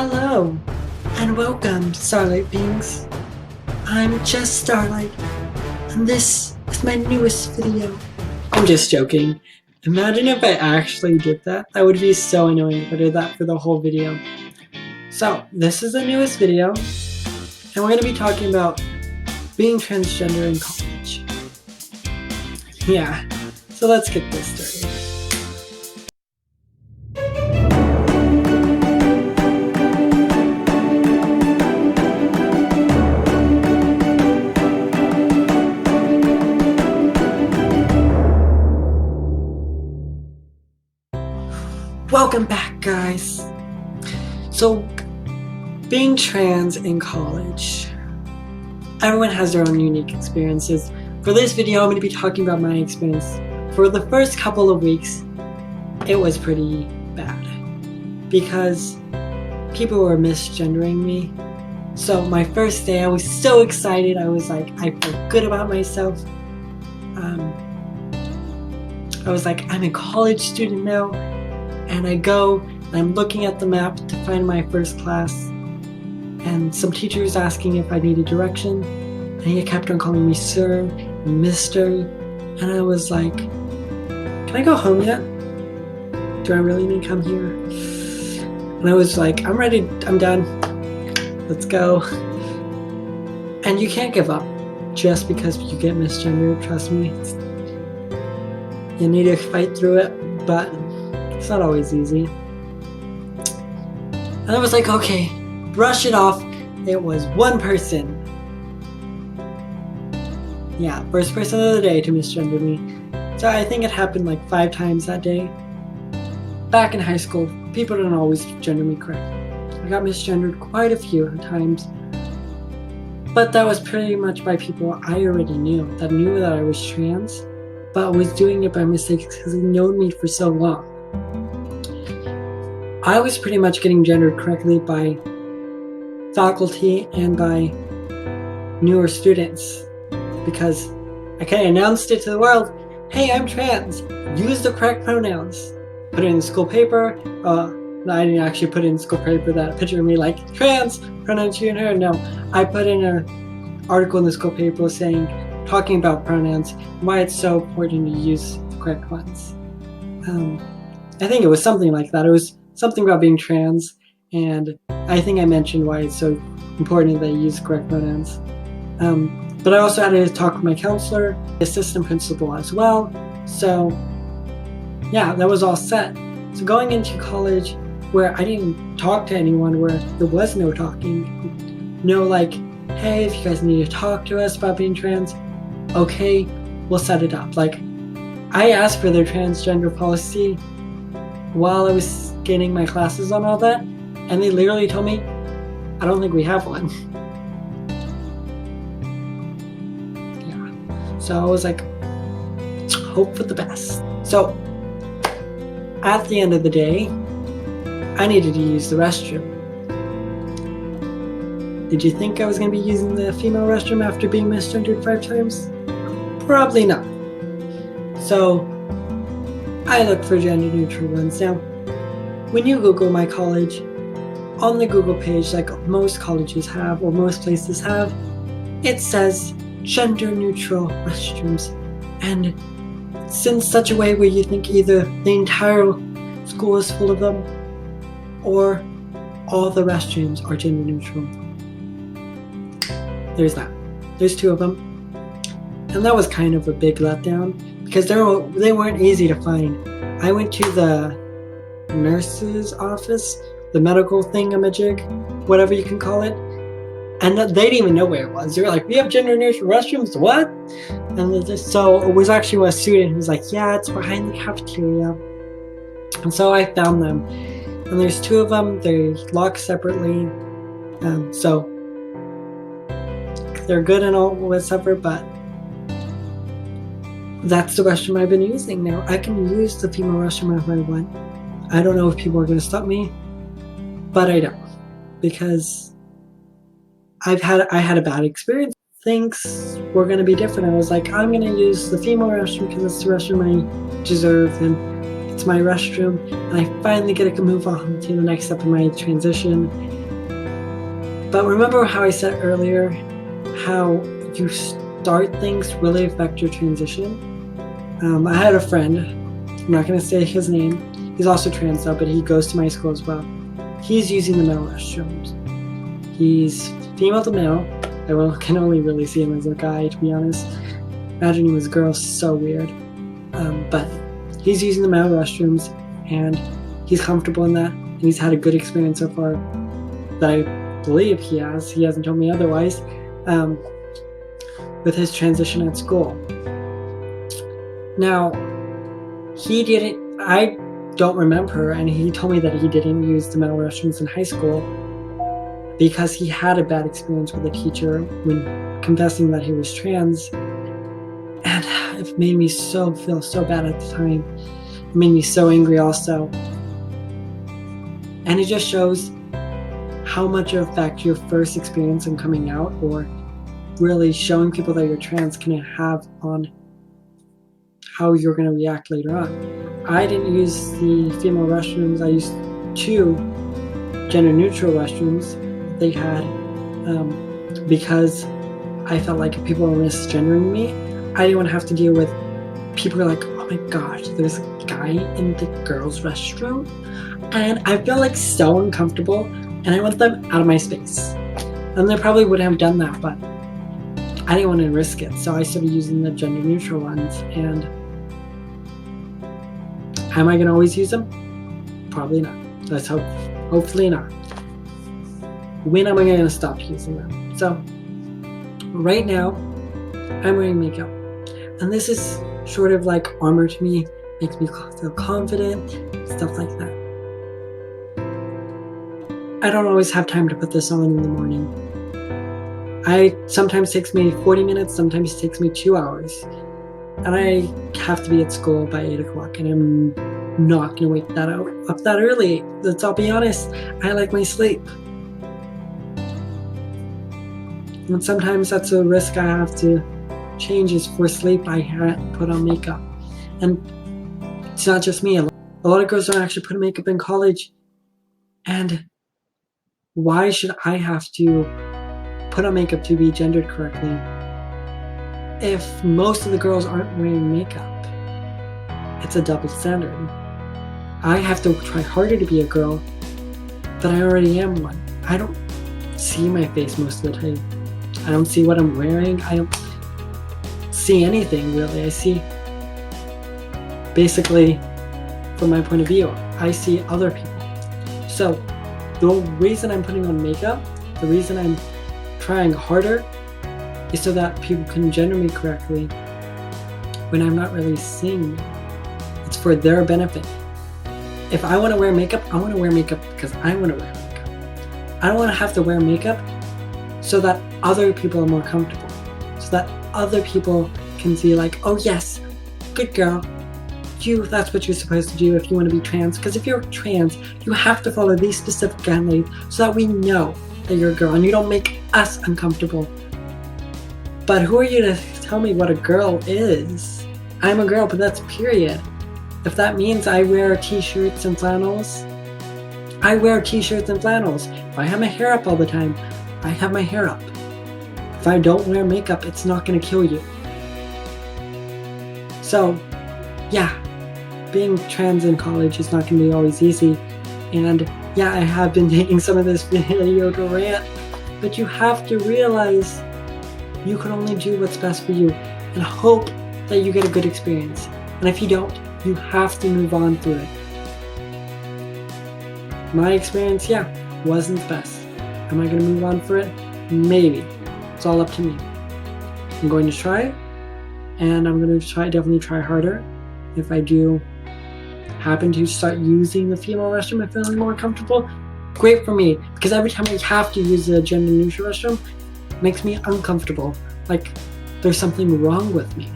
Hello, and welcome, Starlight beings. I'm just Starlight, and this is my newest video. I'm just joking. Imagine if I actually did that. That would be so annoying if I did that for the whole video. So, this is the newest video, and we're going to be talking about being transgender in college. Yeah, so let's get this started. Welcome back, guys. So, being trans in college, everyone has their own unique experiences. For this video, I'm going to be talking about my experience. For the first couple of weeks, it was pretty bad because people were misgendering me. So my first day, I was so excited. I was like, I felt good about myself. I was like, I'm a college student now. And I go, and I'm looking at the map to find my first class. And some teacher was asking if I needed direction. And he kept on calling me sir and mister. And I was like, can I go home yet? Do I really need to come here? And I was like, I'm ready, I'm done. Let's go. And you can't give up just because you get misgendered, trust me. You need to fight through it, but it's not always easy. And I was like, okay, brush it off. It was one person. Yeah, first person of the day to misgender me. So I think it happened like 5 times that day. Back in high school, people didn't always gender me correctly. I got misgendered quite a few times. But that was pretty much by people I already knew, that knew that I was trans, but was doing it by mistake because they'd known me for so long. I was pretty much getting gendered correctly by faculty and by newer students because I kind of announced it to the world, hey, I'm trans, use the correct pronouns. Put it in the school paper. I didn't actually put it in school paper that picture of me like, trans, pronouns she and her. No, I put in an article in the school paper saying, talking about pronouns, why it's so important to use the correct ones. I think it was something like that. It was something about being trans, and I think I mentioned why it's so important that you use correct pronouns. But I also had to talk with my counselor, the assistant principal as well. So yeah, that was all set. So going into college where I didn't talk to anyone, where there was no talking, no like, hey, if you guys need to talk to us about being trans, okay, we'll set it up. Like, I asked for their transgender policy while I was getting my classes on all that, and they literally told me, I don't think we have one. Yeah. So I was like, hope for the best. So at the end of the day, I needed to use the restroom. Did you think I was going to be using the female restroom after being misgendered 5 times? Probably not. So I looked for gender neutral ones. Now, when you Google my college, on the Google page, like most colleges have, or most places have, it says gender neutral restrooms. And it's in such a way where you think either the entire school is full of them, or all the restrooms are gender neutral. There's that. There's 2 of them. And that was kind of a big letdown because they weren't easy to find. I went to the nurse's office, the medical thingamajig, whatever you can call it, and they didn't even know where it was. They were like, we have gender neutral restrooms? What? And so it was actually a student who was like, yeah, it's behind the cafeteria. And so I found them. And there's 2 of them. They're locked separately. So they're good and all whatever, but that's the restroom I've been using now. I can use the female restroom if I want. I don't know if people are going to stop me, but I don't, because I had a bad experience. Things were going to be different. I was like, I'm going to use the female restroom because it's the restroom I deserve, and to my restroom, and I finally get to move on to the next step of my transition. But remember how I said earlier, how you start things really affect your transition? I had a friend, I'm not going to say his name, he's also trans though, but he goes to my school as well. He's using the male restrooms. He's female to male. I can only really see him as a guy, to be honest. Imagine he was a girl, so weird. But he's using the male restrooms, and he's comfortable in that, and he's had a good experience so far that I believe he has. He hasn't told me otherwise, with his transition at school. Now, I don't remember, and he told me that he didn't use the male restrooms in high school because he had a bad experience with a teacher when confessing that he was trans, and it made me feel so bad at the time. It made me so angry also. And it just shows how much effect your first experience in coming out or really showing people that you're trans can have on how you're going to react later on. I didn't use the female restrooms. I used 2 gender-neutral restrooms that they had because I felt like if people were misgendering me, I didn't want to have to deal with people who are like, oh my gosh, there's a guy in the girls' restroom, and I feel like so uncomfortable, and I want them out of my space. And they probably wouldn't have done that, but I didn't want to risk it, so I started using the gender-neutral ones. And am I going to always use them? Probably not. Let's hope. Hopefully not. When am I going to stop using them? So, right now, I'm wearing makeup. And this is sort of like armor to me, makes me feel confident, stuff like that. I don't always have time to put this on in the morning. Sometimes takes me 40 minutes, sometimes it takes me 2 hours. And I have to be at school by 8 o'clock, and I'm not going to wake up that early. I'll be honest, I like my sleep. And sometimes that's a risk I have to change, is for sleep I put on makeup. And it's not just me. A lot of girls don't actually put on makeup in college. And why should I have to put on makeup to be gendered correctly if most of the girls aren't wearing makeup? It's a double standard. I have to try harder to be a girl, but I already am one. I don't see my face most of the time. I don't see what I'm wearing. I don't see anything really. I see, basically, from my point of view, I see other people. So the reason I'm putting on makeup, the reason I'm trying harder, is so that people can gender me correctly when I'm not really seeing me. It's for their benefit. If I want to wear makeup, I want to wear makeup because I want to wear makeup. I don't want to have to wear makeup so that other people are more comfortable, so that other people can see like, oh yes, good girl, that's what you're supposed to do if you want to be trans. Because if you're trans, you have to follow these specific guidelines so that we know that you're a girl and you don't make us uncomfortable. But who are you to tell me what a girl is? I'm a girl, but that's period. If that means I wear t-shirts and flannels, I wear t-shirts and flannels. If I have my hair up all the time, I have my hair up. If I don't wear makeup, it's not going to kill you. So, yeah, being trans in college is not going to be always easy. And yeah, I have been taking some of this video to rant, but you have to realize you can only do what's best for you and hope that you get a good experience. And if you don't, you have to move on through it. My experience, yeah, wasn't the best. Am I going to move on for it? Maybe. It's all up to me. I'm going to try, and I'm going to definitely try harder. If I do happen to start using the female restroom and feeling more comfortable, great for me, because every time I have to use the gender neutral restroom, it makes me uncomfortable, like there's something wrong with me.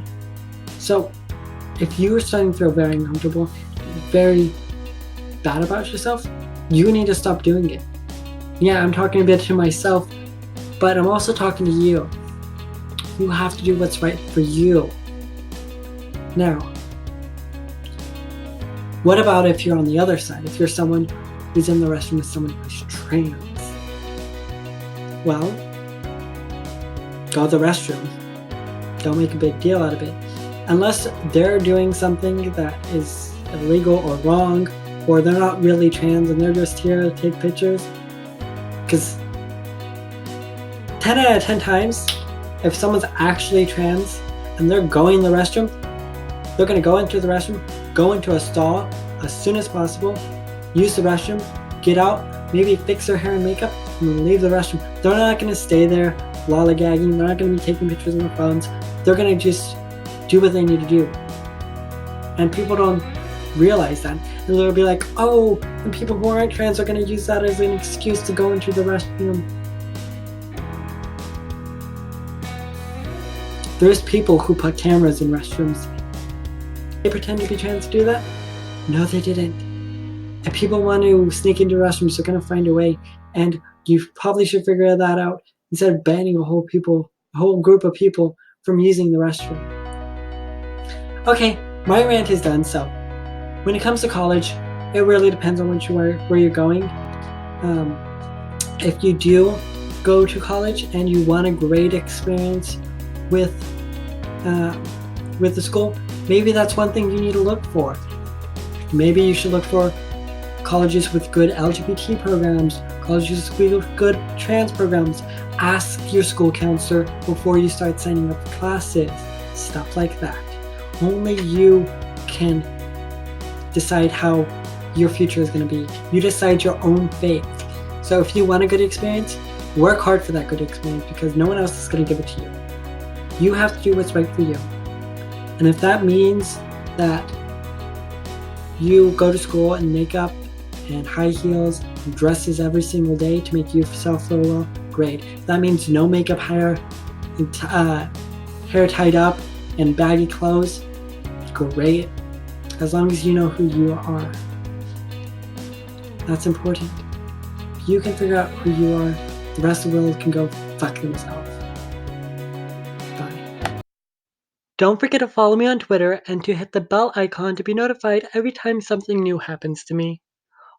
So if you're starting to feel very uncomfortable, very bad about yourself, you need to stop doing it. Yeah, I'm talking a bit to myself, but I'm also talking to you. You have to do what's right for you. Now, What about if you're on the other side? If you're someone who's in the restroom with someone who's trans? Well, go to the restroom. Don't make a big deal out of it. Unless they're doing something that is illegal or wrong, or they're not really trans and they're just here to take pictures. Because 10 out of 10 times, if someone's actually trans and they're going to the restroom, they're going to go into the restroom, go into a stall as soon as possible, use the restroom, get out, maybe fix their hair and makeup, and leave the restroom. They're not going to stay there lollygagging. They're not going to be taking pictures on their phones. They're going to just do what they need to do. And people don't realize that. And they'll be like, oh, and people who aren't trans are going to use that as an excuse to go into the restroom. There's people who put cameras in restrooms. They pretend to be trans to do that? No, they didn't. If people want to sneak into restrooms, they're going to find a way. And you probably should figure that out instead of banning a whole group of people from using the restroom. Okay, my rant is done. So when it comes to college, it really depends on where you're going. If you do go to college and you want a great experience with the school, maybe that's one thing you need to look for. Maybe you should look for colleges with good LGBT programs, colleges with good trans programs. Ask your school counselor before you start signing up for classes, stuff like that. Only you can decide how your future is going to be. You decide your own fate. So if you want a good experience, work hard for that good experience, because no one else is going to give it to you. You have to do what's right for you. And if that means that you go to school in makeup and high heels and dresses every single day to make yourself feel well, great. If that means no makeup, hair tied up and baggy clothes, great. As long as you know who you are. That's important. If you can figure out who you are, the rest of the world can go fuck themselves. Bye. Don't forget to follow me on Twitter and to hit the bell icon to be notified every time something new happens to me.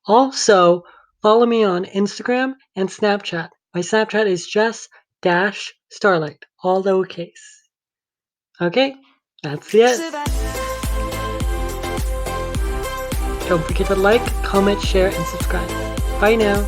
Also, follow me on Instagram and Snapchat. My Snapchat is Jess-Starlight, all lowercase. Okay, that's it. Don't forget to like, comment, share, and subscribe. Bye now.